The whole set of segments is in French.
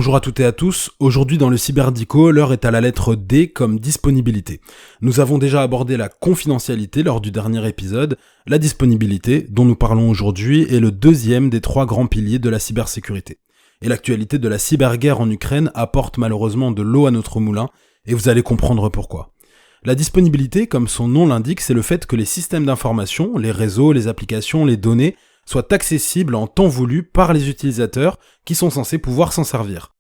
Bonjour à toutes et à tous, aujourd'hui dans le Cyberdico, l'heure est à la lettre D comme disponibilité. Nous avons déjà abordé la confidentialité lors du dernier épisode, la disponibilité, dont nous parlons aujourd'hui, est le deuxième des trois grands piliers de la cybersécurité. Et l'actualité de la cyberguerre en Ukraine apporte malheureusement de l'eau à notre moulin, et vous allez comprendre pourquoi. La disponibilité, comme son nom l'indique, c'est le fait que les systèmes d'information, les réseaux, les applications, les données, soient accessibles en temps voulu par les utilisateurs qui sont censés pouvoir s'en servir.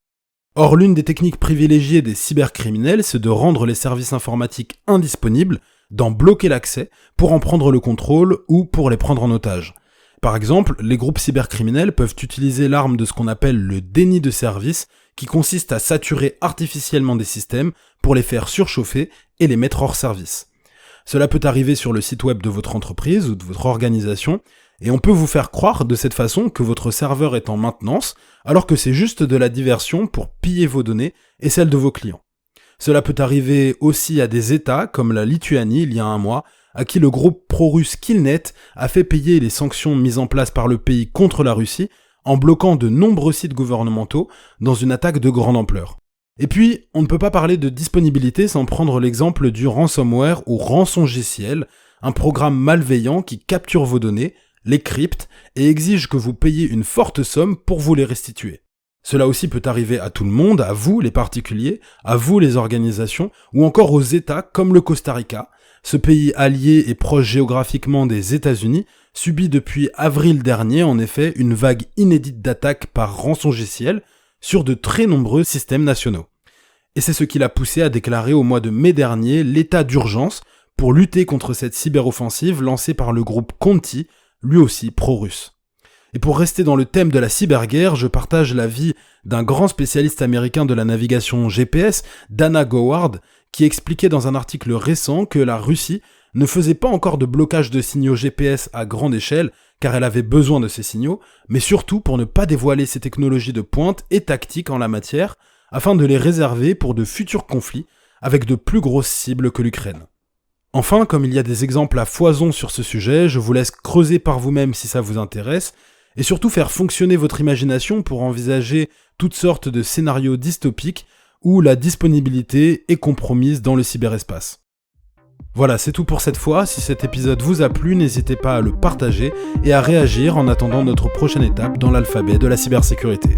Or, l'une des techniques privilégiées des cybercriminels, c'est de rendre les services informatiques indisponibles, d'en bloquer l'accès pour en prendre le contrôle ou pour les prendre en otage. Par exemple, les groupes cybercriminels peuvent utiliser l'arme de ce qu'on appelle le déni de service, qui consiste à saturer artificiellement des systèmes pour les faire surchauffer et les mettre hors service. Cela peut arriver sur le site web de votre entreprise ou de votre organisation, et on peut vous faire croire de cette façon que votre serveur est en maintenance, alors que c'est juste de la diversion pour piller vos données et celles de vos clients. Cela peut arriver aussi à des États comme la Lituanie il y a un mois, à qui le groupe pro-russe Killnet a fait payer les sanctions mises en place par le pays contre la Russie en bloquant de nombreux sites gouvernementaux dans une attaque de grande ampleur. Et puis, on ne peut pas parler de disponibilité sans prendre l'exemple du ransomware ou rançongiciel, un programme malveillant qui capture vos données, les crypte et exige que vous payiez une forte somme pour vous les restituer. Cela aussi peut arriver à tout le monde, à vous les particuliers, à vous les organisations, ou encore aux États comme le Costa Rica. Ce pays allié et proche géographiquement des États-Unis subit depuis avril dernier en effet une vague inédite d'attaques par rançongiciel sur de très nombreux systèmes nationaux. Et c'est ce qui l'a poussé à déclarer au mois de mai dernier l'état d'urgence pour lutter contre cette cyberoffensive lancée par le groupe Conti, lui aussi pro-russe. Et pour rester dans le thème de la cyberguerre, je partage l'avis d'un grand spécialiste américain de la navigation GPS, Dana Goward, qui expliquait dans un article récent que la Russie ne faisait pas encore de blocage de signaux GPS à grande échelle, car elle avait besoin de ces signaux, mais surtout pour ne pas dévoiler ses technologies de pointe et tactiques en la matière, afin de les réserver pour de futurs conflits avec de plus grosses cibles que l'Ukraine. Enfin, comme il y a des exemples à foison sur ce sujet, je vous laisse creuser par vous-même si ça vous intéresse, et surtout faire fonctionner votre imagination pour envisager toutes sortes de scénarios dystopiques où la disponibilité est compromise dans le cyberespace. Voilà, c'est tout pour cette fois. Si cet épisode vous a plu, n'hésitez pas à le partager et à réagir en attendant notre prochaine étape dans l'alphabet de la cybersécurité.